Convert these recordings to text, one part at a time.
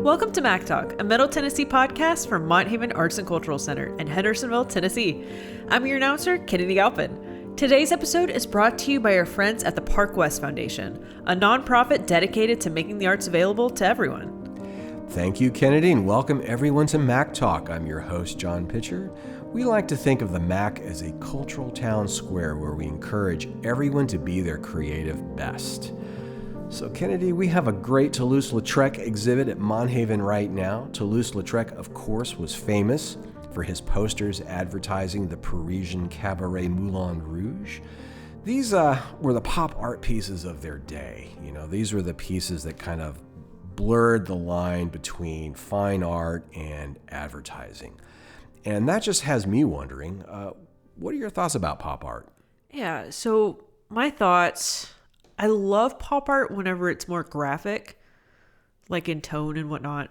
Welcome to Mac Talk, a Middle Tennessee podcast from Mont Haven Arts and Cultural Center in Hendersonville, Tennessee. I'm your announcer, Kennedy Galpin. Today's episode is brought to you by our friends at the Park West Foundation, a nonprofit dedicated to making the arts available to everyone. Thank you, Kennedy, and welcome everyone to Mac Talk. I'm your host, John Pitcher. We like to think of the Mac as a cultural town square where we encourage everyone to be their creative best. So, Kennedy, we have a great Toulouse-Lautrec exhibit at Mont Haven right now. Toulouse-Lautrec, of course, was famous for his posters advertising the Parisian cabaret Moulin Rouge. These were the pop art pieces of their day. You know, these were the pieces that kind of blurred the line between fine art and advertising. And that just has me wondering, what are your thoughts about pop art? Yeah, so my thoughts, I love pop art whenever it's more graphic, like in tone and whatnot.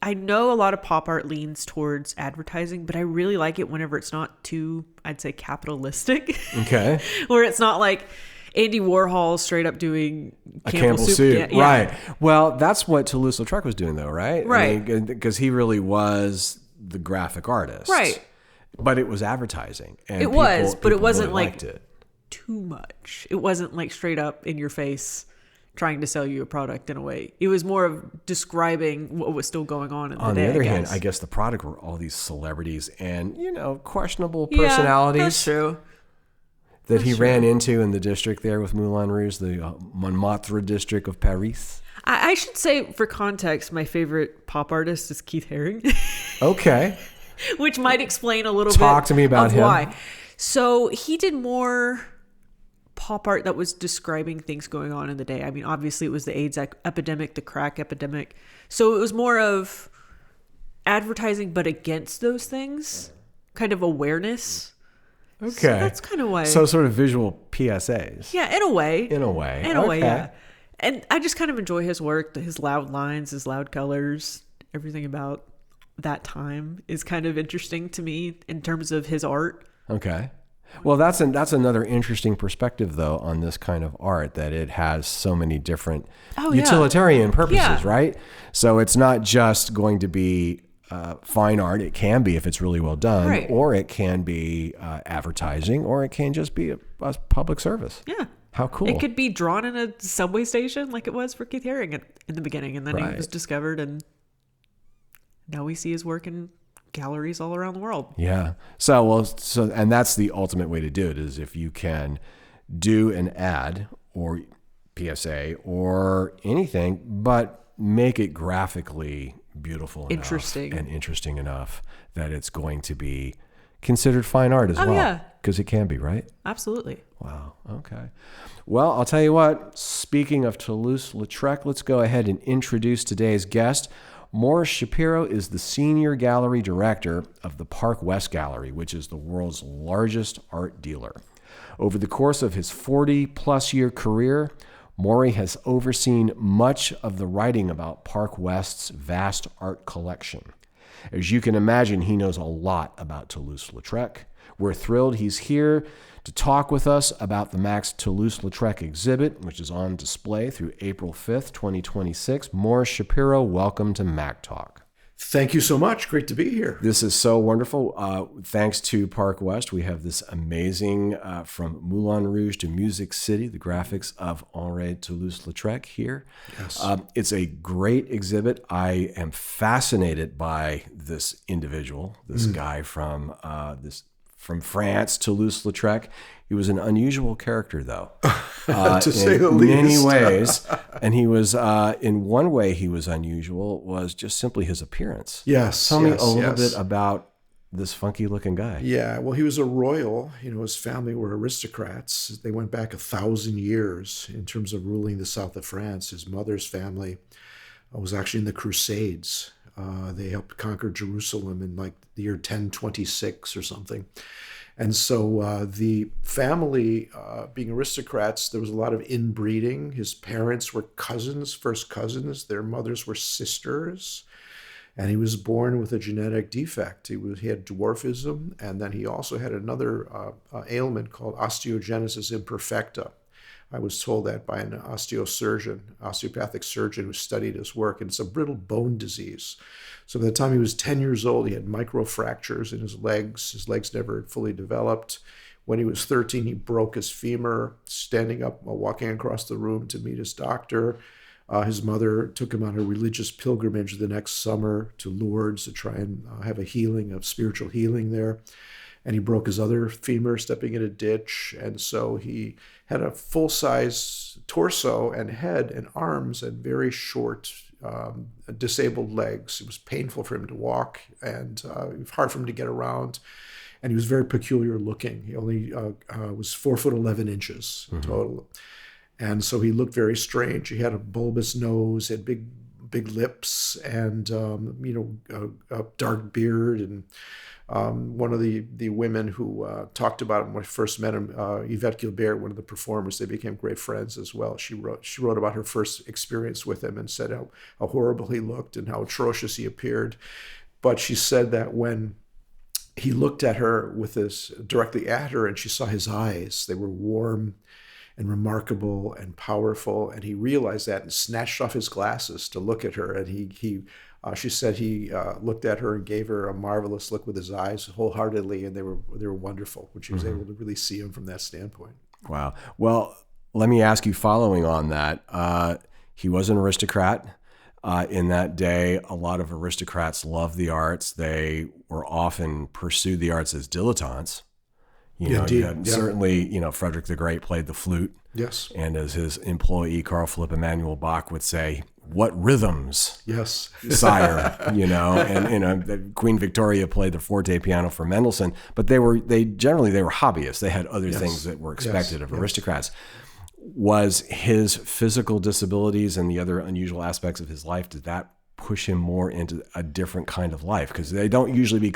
I know a lot of pop art leans towards advertising, but I really like it whenever it's not too, I'd say, capitalistic. Okay. Where it's not like Andy Warhol straight up doing a Campbell soup. Yeah. Right. Well, that's what Toulouse-Lautrec was doing, though, right? Right. Because he really was the graphic artist. Right. But it was advertising. And it was, but it wasn't really like liked it. Too much. It wasn't like straight up in your face trying to sell you a product in a way. It was more of describing what was still going on in the day. On the other hand, I guess the product were all these celebrities and, questionable personalities. Yeah, that's true. That he ran into in the district there with Moulin Rouge, the Montmartre district of Paris. I should say, for context, my favorite pop artist is Keith Haring. Okay. Which might explain a little Talk to me about him. Why. So he did more pop art that was describing things going on in the day. I mean, obviously it was the AIDS epidemic, the crack epidemic. So it was more of advertising, but against those things, kind of awareness. Okay. So that's kind of why. So sort of visual PSAs. Yeah, in a way. In a way, yeah. And I just kind of enjoy his work, his loud lines, his loud colors, everything about that time is kind of interesting to me in terms of his art. Okay. Well, that's another interesting perspective, though, on this kind of art, that it has so many different utilitarian purposes, right? So it's not just going to be fine art. It can be if it's really well done, right. Or it can be advertising, or it can just be a public service. Yeah. How cool. It could be drawn in a subway station like it was for Keith Haring in the beginning, and then he was discovered, and now we see his work in galleries all around the world. Yeah. And that's the ultimate way to do it, is if you can do an ad or PSA or anything, but make it graphically beautiful and interesting enough that it's going to be considered fine art as well. Yeah. Because it can be, right? Absolutely. Wow. Okay. Well, I'll tell you what, speaking of Toulouse-Lautrec, let's go ahead and introduce today's guest. Morris Shapiro is the Senior Gallery Director of the Park West Gallery, which is the world's largest art dealer. Over the course of his 40-plus year career, Maury has overseen much of the writing about Park West's vast art collection. As you can imagine, he knows a lot about Toulouse-Lautrec. We're thrilled he's here to talk with us about the Mac's Toulouse-Lautrec exhibit, which is on display through April 5th, 2026. Morris Shapiro, welcome to Mac Talk. Thank you so much. Great to be here. This is so wonderful. Thanks to Park West, we have this amazing, from Moulin Rouge to Music City, the graphics of Henri Toulouse-Lautrec here. Yes. It's a great exhibit. I am fascinated by this individual, this guy from France, Toulouse-Lautrec. He was an unusual character, though, to say the least. In many ways. And he was, in one way, he was unusual, was just simply his appearance. Yes. Tell me a little bit about this funky-looking guy. Yeah. Well, he was a royal. His family were aristocrats. They went back 1,000 years in terms of ruling the south of France. His mother's family was actually in the Crusades. They helped conquer Jerusalem in like the year 1026 or something. And so the family, being aristocrats, there was a lot of inbreeding. His parents were cousins, first cousins. Their mothers were sisters. And he was born with a genetic defect. He had dwarfism, and then he also had another ailment called osteogenesis imperfecta, I was told that by an osteopathic surgeon who studied his work, and it's a brittle bone disease. So by the time he was 10 years old, he had microfractures in his legs. His legs never fully developed. When he was 13, he broke his femur standing up while walking across the room to meet his doctor. His mother took him on a religious pilgrimage the next summer to Lourdes to try and have a spiritual healing there. And he broke his other femur stepping in a ditch. And so he had a full-size torso and head and arms and very short, disabled legs. It was painful for him to walk, and it was hard for him to get around. And he was very peculiar looking. He only was 4'11" total. And so he looked very strange. He had a bulbous nose, had big lips, and a dark beard. And one of the women who talked about him when I first met him, Yvette Gilbert, one of the performers, they became great friends as well. She wrote about her first experience with him and said how horrible he looked and how atrocious he appeared. But she said that when he looked at her directly at her, and she saw his eyes, they were warm and remarkable and powerful, and he realized that and snatched off his glasses to look at her. And she said he looked at her and gave her a marvelous look with his eyes wholeheartedly, and they were wonderful when she was able to really see him from that standpoint. Wow. Well, let me ask you, following on that, he was an aristocrat. In that day, a lot of aristocrats loved the arts. They were often pursued the arts as dilettantes. Indeed. Certainly, Frederick the Great played the flute. Yes. And as his employee, Carl Philipp Emanuel Bach, would say, "What rhythms, yes, sire," and Queen Victoria played the forte piano for Mendelssohn, but they were hobbyists. They had other things that were expected of aristocrats. Was his physical disabilities and the other unusual aspects of his life, did that push him more into a different kind of life? Because they don't usually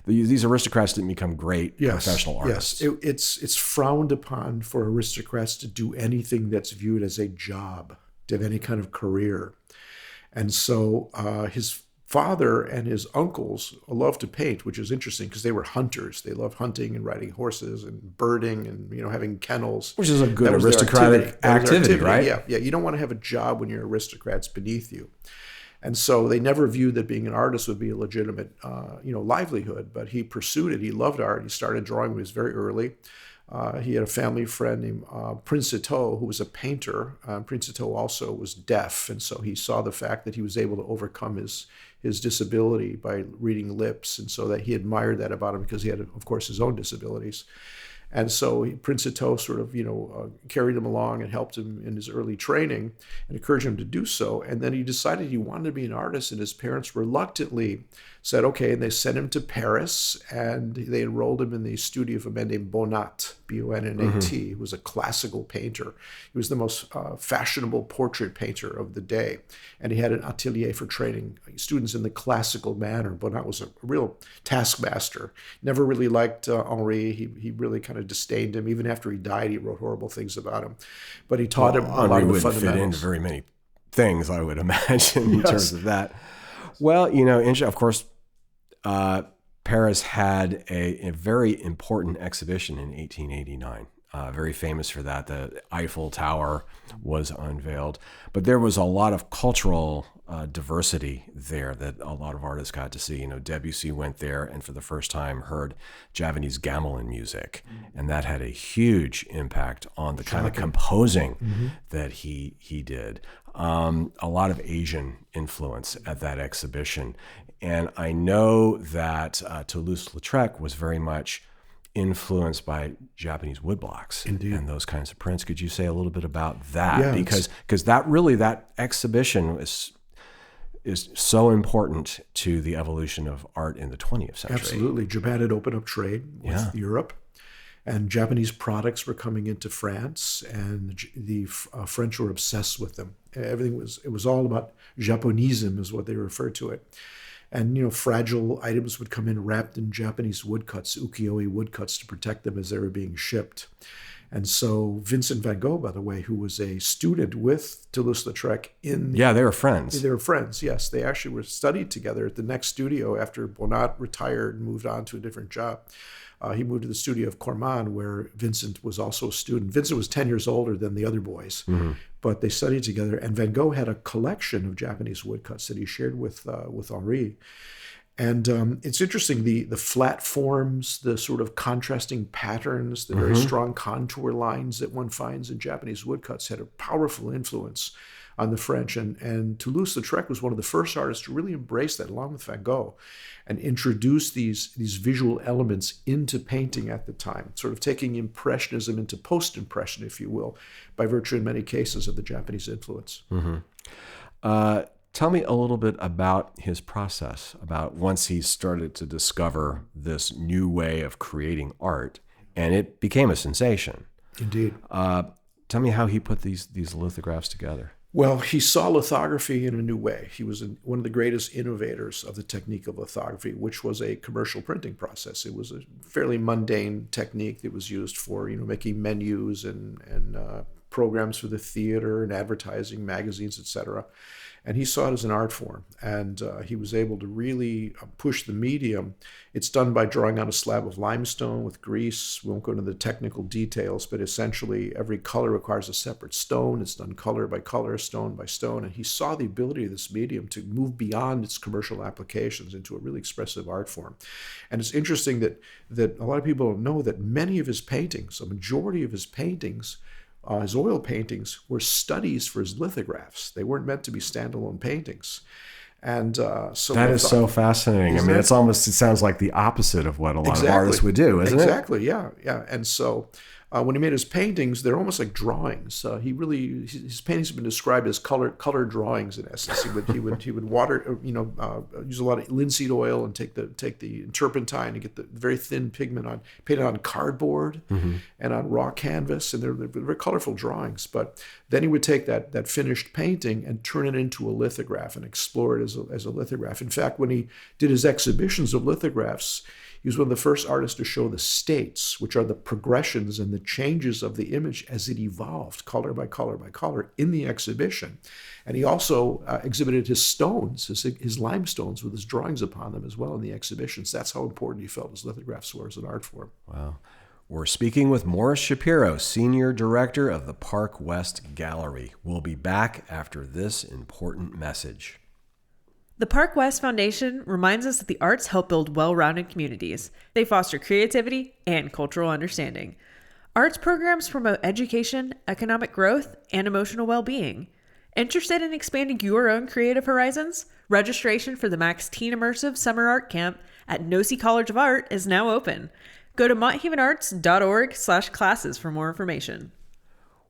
these aristocrats didn't become great professional artists. Yes, it's frowned upon for aristocrats to do anything that's viewed as a job, to have any kind of career. And so his father and his uncles loved to paint, which is interesting because they were hunters. They loved hunting and riding horses and birding and having kennels, which is a good aristocratic activity, right? Yeah. You don't want to have a job when your aristocrats beneath you. And so they never viewed that being an artist would be a legitimate, livelihood. But he pursued it. He loved art. He started drawing when he was very early. He had a family friend named Prince Ito, who was a painter. Prince Ito also was deaf, and so he saw the fact that he was able to overcome his disability by reading lips, and so that he admired that about him because he had, of course, his own disabilities. And so Prince Ito sort of, carried him along and helped him in his early training and encouraged him to do so. And then he decided he wanted to be an artist, and his parents reluctantly said, okay, and they sent him to Paris, and they enrolled him in the studio of a man named Bonnat, B-O-N-N-A-T, who was a classical painter. He was the most fashionable portrait painter of the day, and he had an atelier for training students in the classical manner. Bonnat was a real taskmaster. Never really liked Henri. He really kind of disdained him. Even after he died, he wrote horrible things about him. But he taught him a lot of the fundamentals. Fit into very many things, I would imagine, in terms of that. Well, of course, Paris had a very important exhibition in 1889. Very famous for that. The Eiffel Tower was unveiled. But there was a lot of cultural diversity there that a lot of artists got to see. Debussy went there and for the first time heard Javanese gamelan music. And that had a huge impact on the kind of composing that he did. A lot of Asian influence at that exhibition. And I know that Toulouse-Lautrec was very much influenced by Japanese woodblocks and those kinds of prints. Could you say a little bit about that? Yeah, because that exhibition is so important to the evolution of art in the 20th century. Absolutely. Japan had opened up trade with Europe, and Japanese products were coming into France, and the French were obsessed with them. It was all about Japonism is what they referred to it. And, fragile items would come in wrapped in Japanese woodcuts, ukiyo-e woodcuts, to protect them as they were being shipped. And so Vincent van Gogh, by the way, who was a student with Toulouse-Lautrec they were friends. They were friends, yes. They actually were studied together at the next studio after Bonnat retired and moved on to a different job. he moved to the studio of Corman, where Vincent was also a student. Vincent was 10 years older than the other boys, but they studied together. And Van Gogh had a collection of Japanese woodcuts that he shared with Henri. And it's interesting, the flat forms, the sort of contrasting patterns, the very strong contour lines that one finds in Japanese woodcuts had a powerful influence on the French. And Toulouse-Lautrec was one of the first artists to really embrace that, along with Van Gogh, and introduce these visual elements into painting at the time, sort of taking Impressionism into post-Impression, if you will, by virtue in many cases of the Japanese influence. Tell me a little bit about his process, about once he started to discover this new way of creating art, and it became a sensation. Indeed. Tell me how he put these lithographs together. Well, he saw lithography in a new way. He was one of the greatest innovators of the technique of lithography, which was a commercial printing process. It was a fairly mundane technique that was used for, making menus and programs for the theater and advertising, magazines, etc. And he saw it as an art form, and he was able to really push the medium. It's done by drawing on a slab of limestone with grease. We won't go into the technical details, but essentially every color requires a separate stone. It's done color by color, stone by stone, and he saw the ability of this medium to move beyond its commercial applications into a really expressive art form. And it's interesting that a lot of people don't know that many of his paintings, a majority of his paintings, his oil paintings, were studies for his lithographs. They weren't meant to be standalone paintings. And so that is so fascinating. I mean, it sounds like the opposite of what a lot of artists would do, isn't it? Exactly, yeah. And so when he made his paintings, they're almost like drawings. His paintings have been described as color drawings in essence. He would water, use a lot of linseed oil and take the turpentine and get the very thin pigment painted on cardboard and on raw canvas, and they're very colorful drawings. But then he would take that finished painting and turn it into a lithograph and explore it as a lithograph. In fact, when he did his exhibitions of lithographs, he was one of the first artists to show the states, which are the progressions and the changes of the image as it evolved, color by color by color, in the exhibition. And he also exhibited his stones, his limestones with his drawings upon them as well in the exhibitions. That's how important he felt his lithographs were as an art form. Wow. We're speaking with Morris Shapiro, Senior Director of the Park West Gallery. We'll be back after this important message. The Park West Foundation reminds us that the arts help build well-rounded communities. They foster creativity and cultural understanding. Arts programs promote education, economic growth, and emotional well-being. Interested in expanding your own creative horizons? Registration for the Max Teen Immersive Summer Art Camp at Nosy College of Art is now open. Go to monthavenarts.org/classes for more information.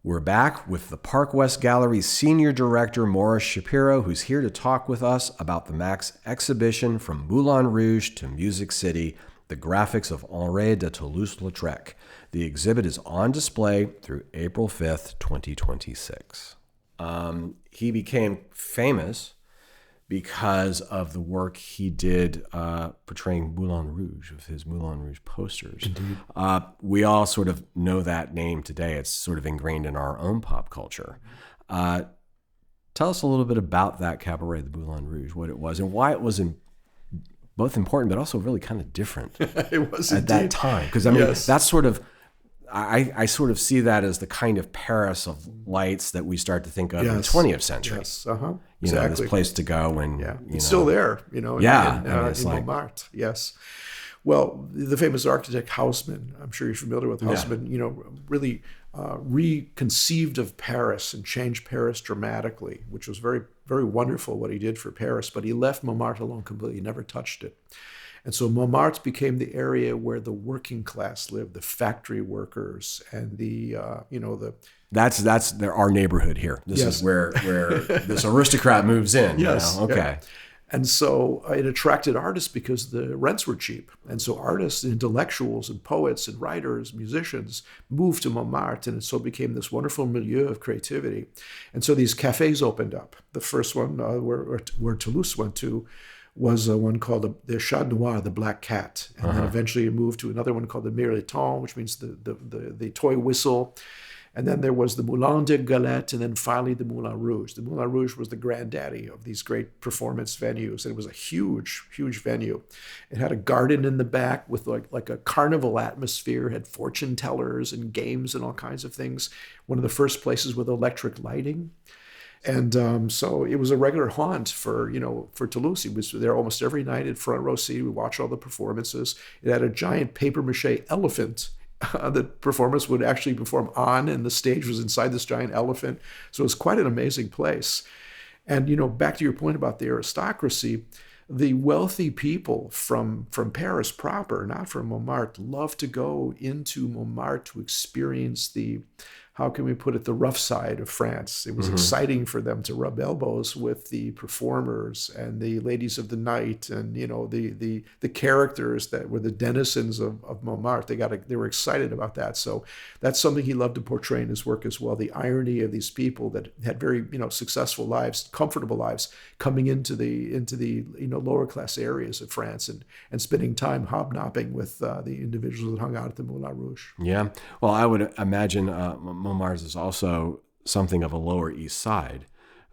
We're back with the Park West Gallery's Senior Director, Morris Shapiro, who's here to talk with us about the Max exhibition From Moulin Rouge to Music City, the graphics of Henri de Toulouse-Lautrec. The exhibit is on display through April 5th, 2026. He became famous because of the work he did portraying Moulin Rouge, with his Moulin Rouge posters. Indeed. We all sort of know that name today. It's sort of ingrained in our own pop culture. Tell us a little bit about that cabaret, the Moulin Rouge, what it was, and why it was both important, but also really kind of different It was at that time. Because, I mean, that's sort of, I sort of see that as the kind of Paris of lights that we start to think of in the 20th century. Yes, Exactly. This place to go and it's still there, in Montmartre. Yes. Well, the famous architect Haussmann, I'm sure you're familiar with Haussmann, really reconceived of Paris and changed Paris dramatically, which was very, very wonderful what he did for Paris. But he left Montmartre alone completely, never touched it. And so Montmartre became the area where the working class lived, the factory workers, and That's our neighborhood here. This is where this aristocrat moves in. Yes. Okay. Yeah. And so it attracted artists because the rents were cheap. And so artists, intellectuals, and poets, and writers, musicians moved to Montmartre, and so it became this wonderful milieu of creativity. And so these cafes opened up. The first one where Toulouse went to was one called the Chat Noir, the Black Cat. And then eventually it moved to another one called the Mirliton, which means the toy whistle. And then there was the Moulin de Galette, and then finally the Moulin Rouge. The Moulin Rouge was the granddaddy of these great performance venues. And it was a huge, huge venue. It had a garden in the back with like a carnival atmosphere, had fortune tellers and games and all kinds of things. One of the first places with electric lighting. And so it was a regular haunt for Toulouse. He was there almost every night at front row seat. We watched all the performances. It had a giant papier-mâché elephant that performers would actually perform on, and the stage was inside this giant elephant. So it was quite an amazing place. And, back to your point about the aristocracy, the wealthy people from Paris proper, not from Montmartre, loved to go into Montmartre to experience the rough side of France. It was exciting for them to rub elbows with the performers and the ladies of the night and, the characters that were the denizens of Montmartre. They were excited about that. So that's something he loved to portray in his work as well. The irony of these people that had very, successful lives, comfortable lives, coming into the lower class areas of France and spending time hobnobbing with the individuals that hung out at the Moulin Rouge. Yeah. Well, I would imagine Montmartre is also something of a Lower East Side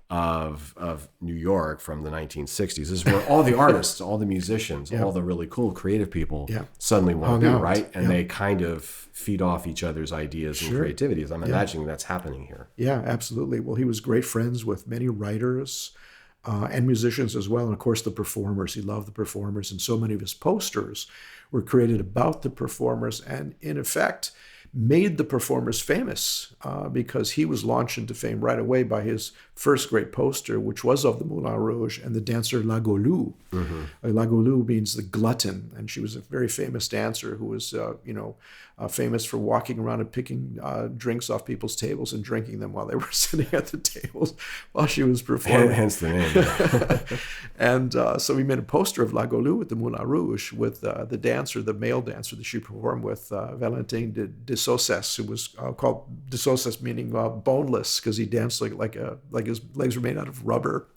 of New York from the 1960s. This is where all the artists, all the musicians, all the really cool creative people suddenly want to be, right? And they kind of feed off each other's ideas and creativities. I'm imagining that's happening here. Yeah, absolutely. Well, he was great friends with many writers and musicians as well. And of course, the performers. He loved the performers. And so many of his posters were created about the performers and, in effect, made the performers famous because he was launched into fame right away by his first great poster, which was of the Moulin Rouge and the dancer La Goulou. La Goulou means the glutton, and she was a very famous dancer who was, famous for walking around and picking drinks off people's tables and drinking them while they were sitting at the tables while she was performing. Hence the name. And so we made a poster of La Goulou at the Moulin Rouge with the male dancer that she performed with, Valentin de Saussesse, who was called de Saussesse, meaning boneless, because he danced like his legs were made out of rubber.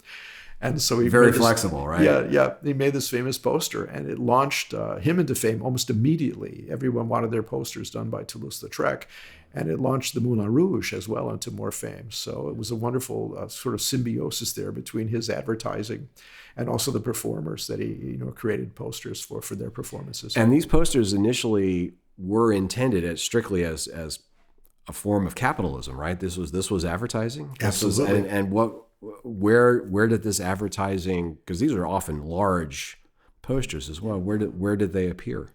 And so he very flexible, right? Yeah. He made this famous poster, and it launched him into fame almost immediately. Everyone wanted their posters done by Toulouse-Lautrec, and it launched the Moulin Rouge as well into more fame. So it was a wonderful sort of symbiosis there between his advertising and also the performers that he created posters for their performances. And these posters initially were intended as strictly as a form of capitalism, right? This was advertising. Absolutely. And where did this advertising? Because these are often large posters as well. Where did they appear?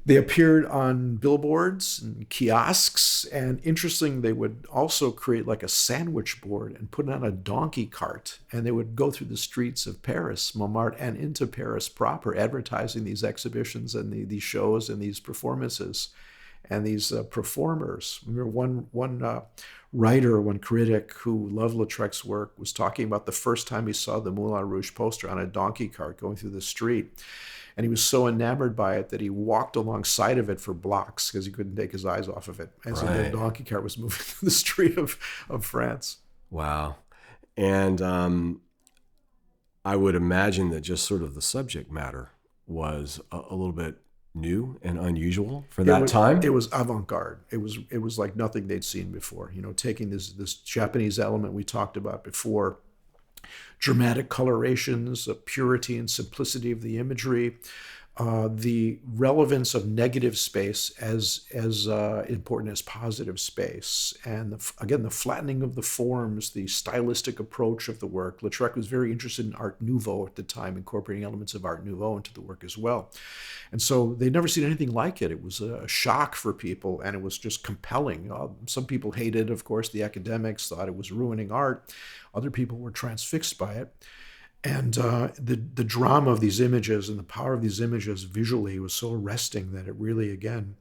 They appeared on billboards and kiosks, and interesting, they would also create like a sandwich board and put it on a donkey cart, and they would go through the streets of Paris, Montmartre, and into Paris proper, advertising these exhibitions and these shows and these performances and these performers. I remember one writer, one critic who loved Lautrec's work was talking about the first time he saw the Moulin Rouge poster on a donkey cart going through the street. And he was so enamored by it that he walked alongside of it for blocks because he couldn't take his eyes off of it. And so the donkey cart was moving through the street of France. Wow. And I would imagine that just sort of the subject matter was a little bit new and unusual for that time. It was avant-garde. It was like nothing they'd seen before. Taking this Japanese element we talked about before, dramatic colorations, the purity and simplicity of the imagery, the relevance of negative space as important as positive space, and the flattening of the forms, the stylistic approach of the work. Lautrec was very interested in Art Nouveau at the time, incorporating elements of Art Nouveau into the work as well. And so they'd never seen anything like it. It was a shock for people, and it was just compelling. Some people hated, of course, the academics, thought it was ruining art. Other people were transfixed by it. And the drama of these images and the power of these images visually was so arresting that it really, again,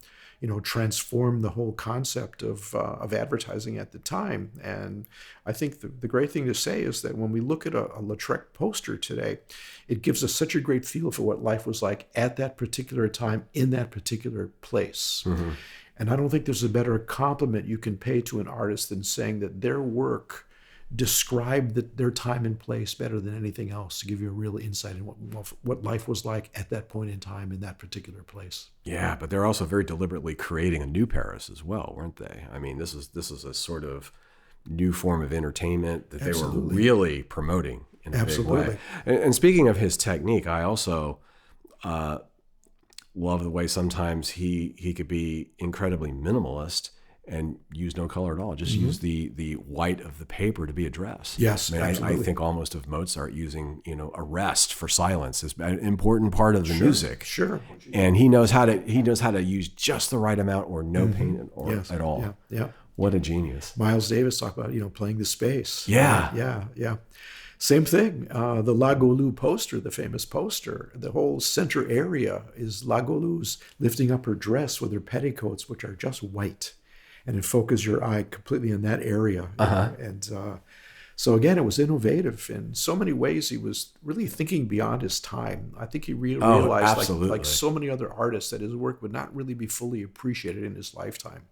transformed the whole concept of advertising at the time. And I think the great thing to say is that when we look at a Lautrec poster today, it gives us such a great feel for what life was like at that particular time in that particular place. Mm-hmm. And I don't think there's a better compliment you can pay to an artist than saying that their work describe their time and place better than anything else, to give you a real insight in what life was like at that point in time in that particular place. Yeah, but they're also very deliberately creating a new Paris as well, weren't they? I mean, this is a sort of new form of entertainment that they were really promoting in a big way. And speaking of his technique, I also love the way sometimes he could be incredibly minimalist and use no color at all. Just use the white of the paper to be a dress. Yes, I mean, absolutely. I think almost of Mozart using, a rest for silence is an important part of the music. Sure. And he knows how to use just the right amount or no paint at all. Yeah. What a genius. Miles Davis talked about, playing the space. Yeah. Yeah. Same thing. The La Golu poster, the famous poster, the whole center area is La Golu's lifting up her dress with her petticoats, which are just white. And it focuses your eye completely in that area. And so again, it was innovative in so many ways. He was really thinking beyond his time. I think he realized, like so many other artists, that his work would not really be fully appreciated in his lifetime.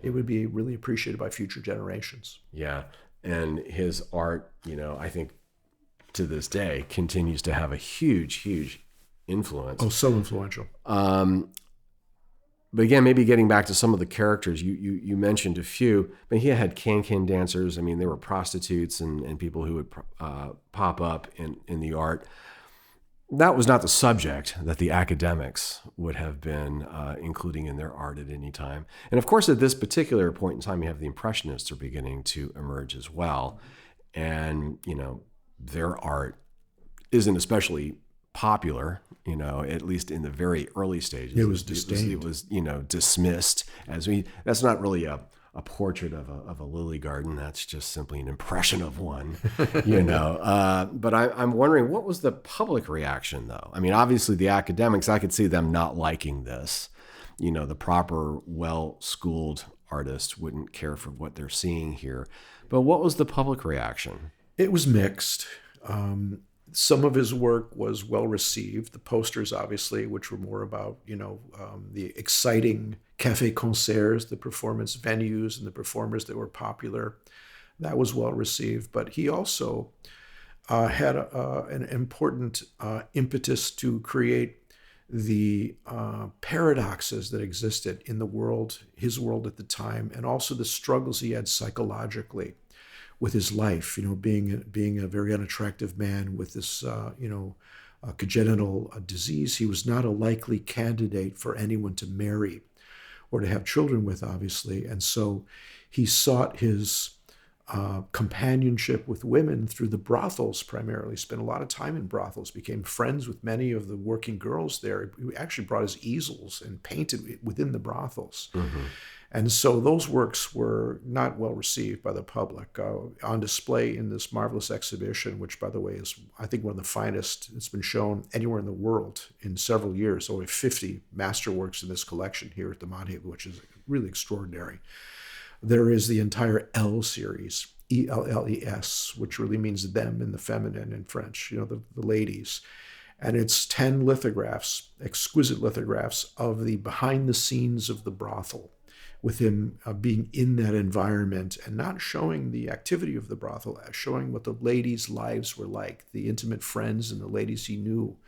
It would be really appreciated by future generations. Yeah. And his art, I think to this day continues to have a huge, huge influence. Oh, so influential. But again, maybe getting back to some of the characters, you mentioned a few, but he had can-can dancers. I mean, there were prostitutes and people who would pop up in the art. That was not the subject that the academics would have been including in their art at any time. And of course, at this particular point in time, you have the Impressionists are beginning to emerge as well. And, their art isn't especially popular, at least in the very early stages. It was disdained. It was dismissed as that's not really a portrait of a lily garden. That's just simply an impression of one, But I'm wondering, what was the public reaction, though? I mean, obviously the academics, I could see them not liking this. The proper, well-schooled artist wouldn't care for what they're seeing here. But what was the public reaction? It was mixed. Some of his work was well received. The posters, obviously, which were more about, the exciting café concerts, the performance venues, and the performers that were popular, that was well received. But he also had an important impetus to create the paradoxes that existed in the world, his world at the time, and also the struggles he had psychologically with his life, being a very unattractive man with this, congenital disease. He was not a likely candidate for anyone to marry or to have children with, obviously. And so he sought his companionship with women through the brothels primarily, spent a lot of time in brothels, became friends with many of the working girls there. He actually brought his easels and painted within the brothels. Mm-hmm. And so those works were not well received by the public. On display in this marvelous exhibition, which, by the way, is, I think, one of the finest it's been shown anywhere in the world in several years. Over 50 masterworks in this collection here at the Mannheim, which is really extraordinary. There is the entire L series, E-L-L-E-S, which really means them in the feminine in French, the ladies. And it's 10 lithographs, exquisite lithographs of the behind the scenes of the brothel, with him being in that environment and not showing the activity of the brothel, showing what the ladies' lives were like, the intimate friends and the ladies he knew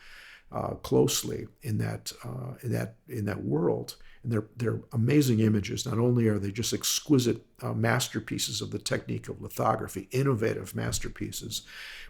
closely in that world. And they're amazing images. Not only are they just exquisite masterpieces of the technique of lithography, innovative masterpieces,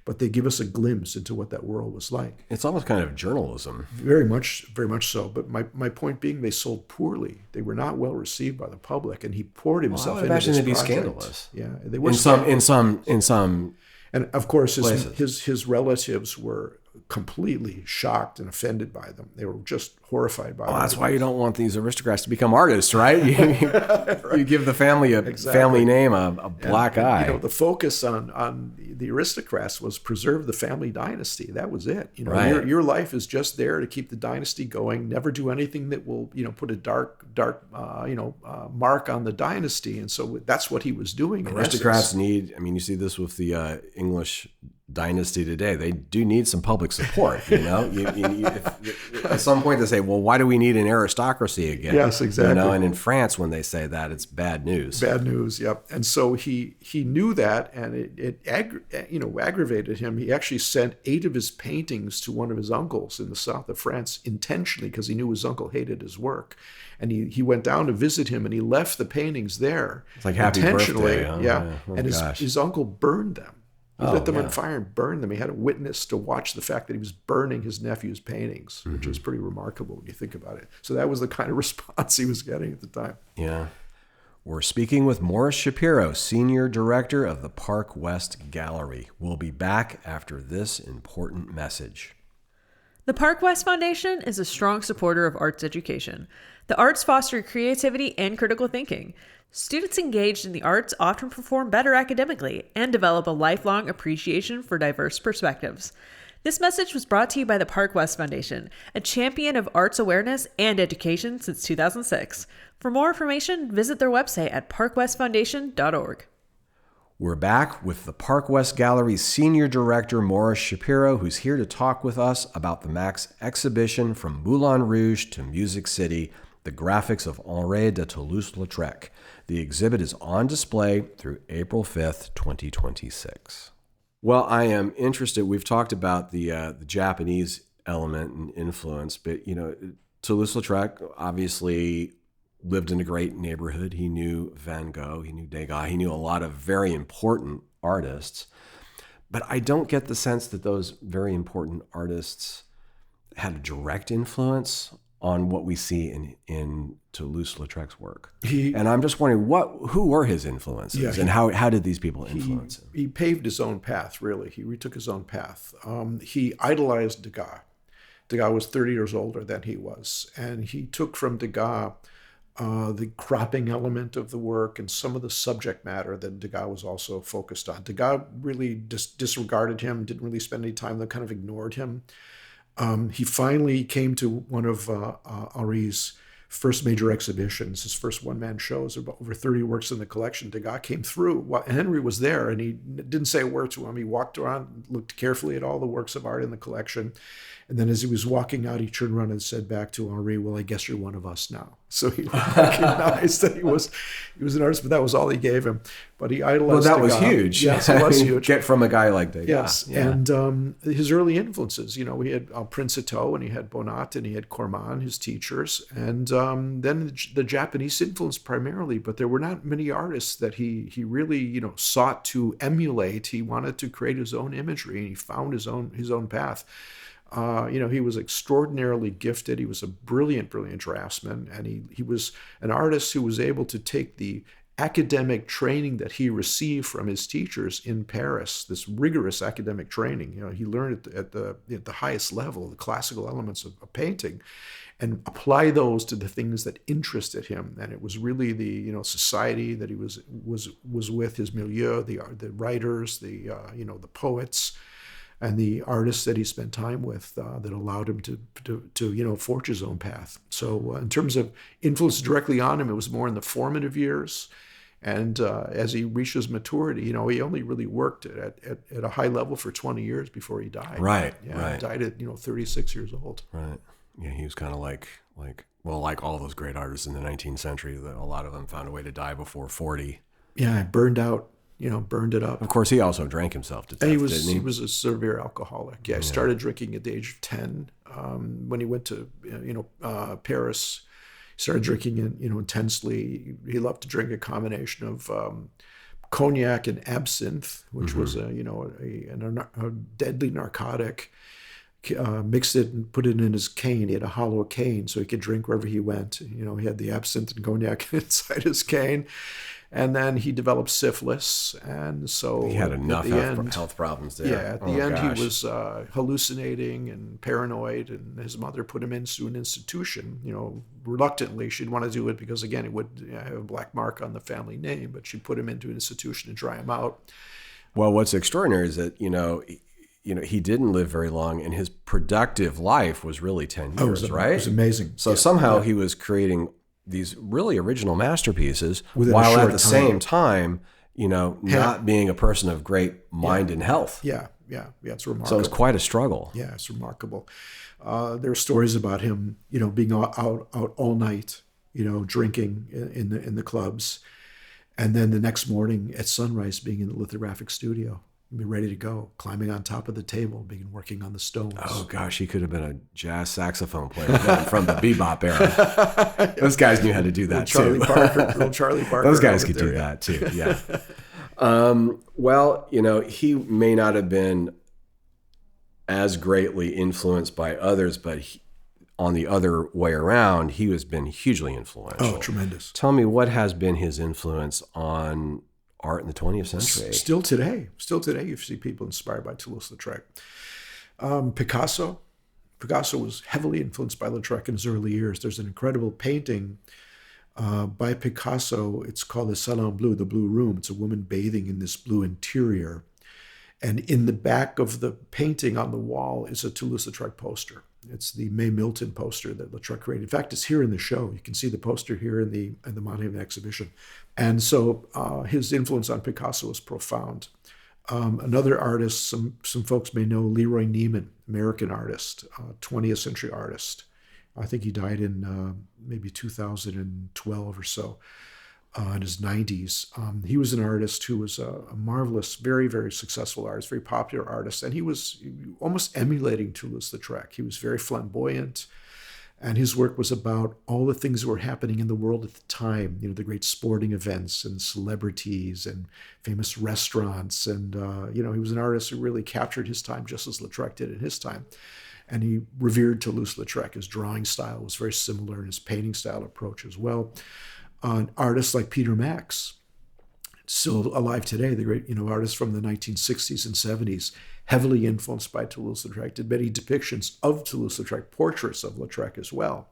but they give us a glimpse into what that world was like. It's almost kind of journalism. Very much so. But my point being, they sold poorly. They were not well received by the public, and he poured himself into this project. I would imagine it'd be scandalous. Yeah, they were in some. And of course, his relatives were completely shocked and offended by them. They were just horrified by them. That's why you don't want these aristocrats to become artists, right? You give the family family name a black eye. The focus on the aristocrats was preserve the family dynasty. That was it. Right. Your life is just there to keep the dynasty going. Never do anything that will put a dark mark on the dynasty. And so that's what he was doing. Aristocrats need. I mean, you see this with the English dynasty today, they do need some public support. At some point they say, well, why do we need an aristocracy again? Yes, exactly. And in France, when they say that, it's bad news. Bad news, yep. And so he knew that, and it aggravated him. He actually sent 8 of his paintings to one of his uncles in the south of France intentionally, because he knew his uncle hated his work. And he went down to visit him, and he left the paintings there. It's like happy intentionally, birthday. Huh? Yeah. Oh, and his uncle burned them. He lit them on fire and burned them. He had a witness to watch the fact that he was burning his nephew's paintings, which was pretty remarkable when you think about it. So that was the kind of response he was getting at the time. Yeah. We're speaking with Morris Shapiro, Senior Director of the Park West Gallery. We'll be back after this important message. The Park West Foundation is a strong supporter of arts education. The arts foster creativity and critical thinking. Students engaged in the arts often perform better academically and develop a lifelong appreciation for diverse perspectives. This message was brought to you by the Park West Foundation, a champion of arts awareness and education since 2006. For more information, visit their website at parkwestfoundation.org. We're back with the Park West Gallery's Senior Director, Morris Shapiro, who's here to talk with us about the Max exhibition From Moulin Rouge to Music City, the graphics of Henri de Toulouse-Lautrec. The exhibit is on display through April 5th, 2026. Well, I am interested. We've talked about the Japanese element and influence, but, Toulouse-Lautrec obviously lived in a great neighborhood. He knew Van Gogh, he knew Degas, he knew a lot of very important artists. But I don't get the sense that those very important artists had a direct influence on what we see in Toulouse-Lautrec's work. And I'm just wondering, who were his influences, and how did these people influence him? He paved his own path, really. He retook his own path. He idolized Degas. Degas was 30 years older than he was, and he took from Degas the cropping element of the work and some of the subject matter that Degas was also focused on. Degas really disregarded him, didn't really spend any time there, kind of ignored him. He finally came to one of Henri's first major exhibitions, his first one-man shows, about over 30 works in the collection. Degas came through, and Henry was there, and he didn't say a word to him. He walked around, looked carefully at all the works of art in the collection, and then as he was walking out, he turned around and said back to Henri, "Well, I guess you're one of us now." So he recognized that he was an artist, but that was all he gave him. But he idolized Well, that Degas. was huge. Yes, it was huge. Get from a guy like Degas. Yes, Yeah. and his early influences, we had Prince Ito, and he had Bonnat, and he had Corman, his teachers, and then the Japanese influence primarily, but there were not many artists that he really, sought to emulate. He wanted to create his own imagery, and he found his own path. He was extraordinarily gifted. He was a brilliant draftsman, and he was an artist who was able to take the academic training that he received from his teachers in Paris, this rigorous academic training. He learned at the highest level, the classical elements of painting, and apply those to the things that interested him. And it was really the society that he was with, his milieu, the writers, the poets, and the artists that he spent time with that allowed him to forge his own path. So in terms of influence directly on him, it was more in the formative years. And as he reached his maturity, he only really worked at a high level for 20 years before he died. Right. He died at 36 years old. Right. Yeah, he was kind of like all those great artists in the 19th century, that a lot of them found a way to die before 40. Yeah, burned out. Burned it up. Of course, he also drank himself to death, and he was a severe alcoholic. Yeah, he started drinking at the age of 10. When he went to Paris, he started drinking intensely. He loved to drink a combination of cognac and absinthe, which was a deadly narcotic. Mixed it and put it in his cane. He had a hollow cane so he could drink wherever he went. He had the absinthe and cognac inside his cane. And then he developed syphilis, and so he had enough health problems there. Yeah, at the end he was hallucinating and paranoid, and his mother put him into an institution. Reluctantly, she'd want to do it because, again, it would have a black mark on the family name, but she put him into an institution to dry him out. Well, what's extraordinary is that, he didn't live very long, and his productive life was really 10 years, right? It was amazing. So somehow he was creating these really original masterpieces while at the same time, not being a person of great mind and health. Yeah, it's remarkable. So it's quite a struggle. Yeah, it's remarkable. There are stories about him, being out all night, drinking in the clubs, and then the next morning at sunrise being in the lithographic studio, be ready to go, climbing on top of the table, working on the stones. Oh gosh, he could have been a jazz saxophone player from the bebop era. Those guys knew how to do that too. Little Charlie Parker. Those guys could do that too. Yeah. Well, he may not have been as greatly influenced by others, but on the other way around, he has been hugely influential. Oh, tremendous. Tell me, what has been his influence on art in the 20th century? Still today, you see people inspired by Toulouse-Lautrec. Picasso was heavily influenced by Lautrec in his early years. There's an incredible painting by Picasso. It's called the Salon Bleu, the Blue Room. It's a woman bathing in this blue interior. And in the back of the painting on the wall is a Toulouse-Lautrec poster. It's the May Milton poster that Lautrec created. In fact, it's here in the show. You can see the poster here in the Monthaven exhibition. And so his influence on Picasso is profound. Another artist, some folks may know, Leroy Neiman, American artist, 20th century artist. I think he died in maybe 2012 or so, in his 90s. He was an artist who was a marvelous, very, very successful artist, very popular artist, and he was almost emulating Toulouse-Lautrec. He was very flamboyant, and his work was about all the things that were happening in the world at the time, the great sporting events and celebrities and famous restaurants. And, he was an artist who really captured his time just as Lautrec did in his time. And he revered Toulouse-Lautrec. His drawing style was very similar, and his painting style approach as well. Artists like Peter Max, still alive today, the great artist from the 1960s and 70s, heavily influenced by Toulouse-Lautrec, did many depictions of Toulouse-Lautrec, portraits of Lautrec as well.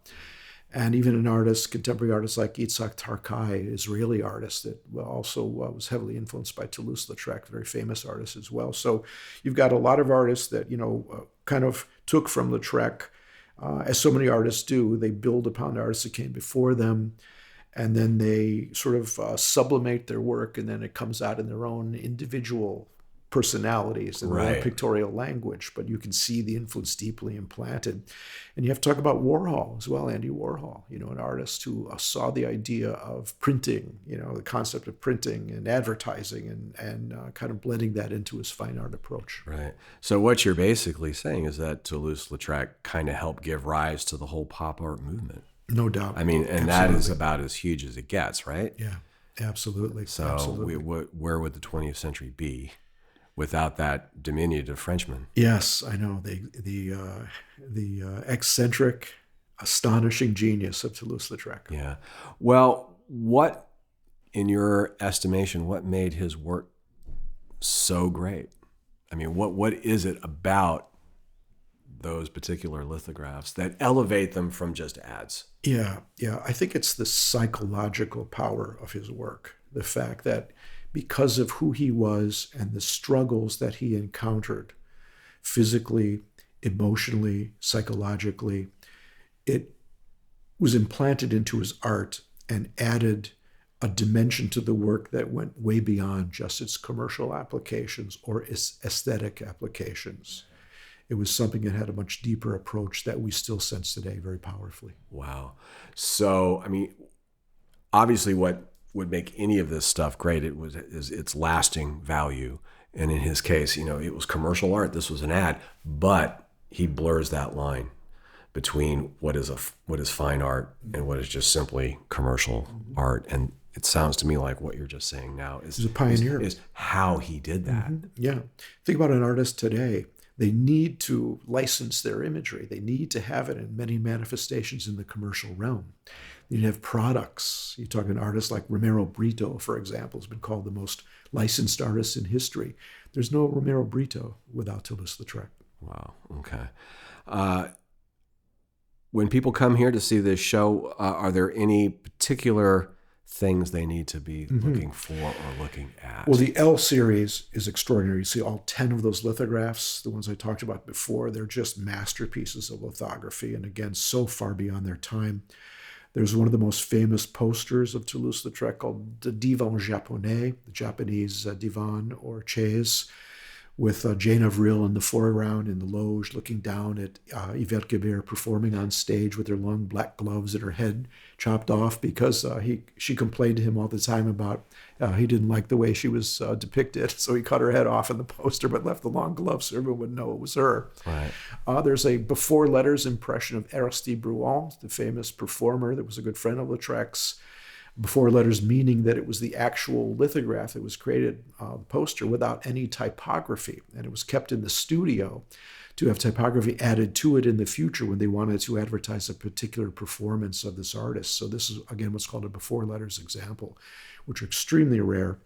And even an artist, contemporary artist like Itzhak Tarkai, Israeli artist that also was heavily influenced by Toulouse-Lautrec, very famous artist as well. So you've got a lot of artists that, kind of took from Lautrec, as so many artists do. They build upon the artists that came before them, and then they sort of sublimate their work, and then it comes out in their own individual personalities and their own pictorial language. But you can see the influence deeply implanted. And you have to talk about Warhol as well, Andy Warhol, an artist who saw the idea of printing, the concept of printing and advertising, and kind of blending that into his fine art approach. Right. So what you're basically saying is that Toulouse-Lautrec kind of helped give rise to the whole pop art movement. No doubt. I mean, and absolutely. That is about as huge as it gets, right? Yeah, absolutely. So absolutely. Where would the 20th century be without that diminutive Frenchman? Yes, I know. The eccentric, astonishing genius of Toulouse-Lautrec. Yeah. Well, what, in your estimation, what made his work so great? I mean, what is it about those particular lithographs that elevate them from just ads? Yeah. I think it's the psychological power of his work. The fact that because of who he was and the struggles that he encountered physically, emotionally, psychologically, it was implanted into his art and added a dimension to the work that went way beyond just its commercial applications or its aesthetic applications. It was something that had a much deeper approach that we still sense today very powerfully. Wow. So, I mean, obviously what would make any of this stuff great is its lasting value. And in his case, it was commercial art. This was an ad, but he blurs that line between what is fine art and what is just simply commercial art. And it sounds to me like what you're just saying now is a pioneer. Is how he did that. Mm-hmm. Yeah. Think about an artist today. They need to license their imagery. They need to have it in many manifestations in the commercial realm. You have products. You talk an artist like Romero Brito, for example, has been called the most licensed artist in history. There's no Romero Brito without Toulouse-Lautrec. Wow. Okay. When people come here to see this show, are there any particular things they need to be looking for or looking at? Well, the L series is extraordinary. You see all 10 of those lithographs, the ones I talked about before, they're just masterpieces of lithography. And again, so far beyond their time. There's one of the most famous posters of Toulouse-Lautrec called the Divan Japonais, the Japanese divan or chaise, with Jane Avril in the foreground in the loge looking down at Yvette Guibert performing on stage with her long black gloves and her head chopped off because she complained to him all the time about he didn't like the way she was depicted. So he cut her head off in the poster but left the long gloves so everyone would know it was her. Right. There's a before letters impression of Aristide Bruant, the famous performer that was a good friend of Lautrec's. Before letters meaning that it was the actual lithograph that was created, the poster, without any typography. And it was kept in the studio to have typography added to it in the future when they wanted to advertise a particular performance of this artist. So this is, again, what's called a before letters example, which are extremely rare.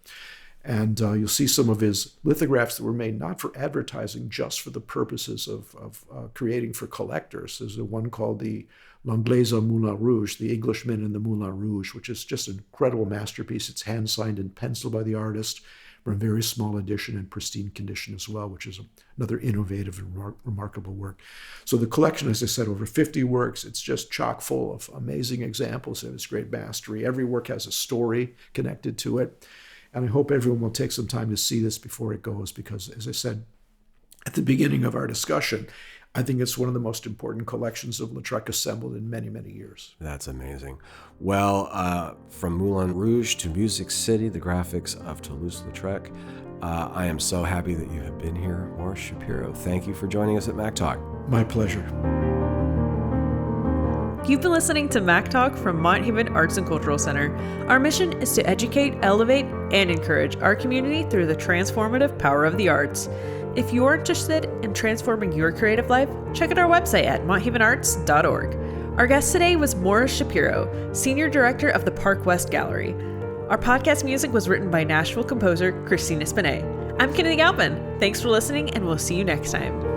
And you'll see some of his lithographs that were made not for advertising, just for the purposes of creating for collectors. There's one called the L'Anglaise au Moulin Rouge, the Englishman in the Moulin Rouge, which is just an incredible masterpiece. It's hand-signed in pencil by the artist, from a very small edition in pristine condition as well, which is another innovative and remarkable work. So the collection, as I said, over 50 works, it's just chock full of amazing examples of his great mastery. Every work has a story connected to it. And I hope everyone will take some time to see this before it goes, because, as I said at the beginning of our discussion, I think it's one of the most important collections of Lautrec assembled in many, many years. That's amazing. Well, from Moulin Rouge to Music City, the graphics of Toulouse-Lautrec, I am so happy that you have been here, Maurice Shapiro. Thank you for joining us at Mac Talk. My pleasure. You've been listening to Mac Talk from Mont Haven Arts and Cultural Center. Our mission is to educate, elevate, and encourage our community through the transformative power of the arts. If you are interested in transforming your creative life, check out our website at monthavenarts.org. Our guest today was Maurice Shapiro, Senior Director of the Park West Gallery. Our podcast music was written by Nashville composer Christina Spinay. I'm Kennedy Galpin. Thanks for listening, and we'll see you next time.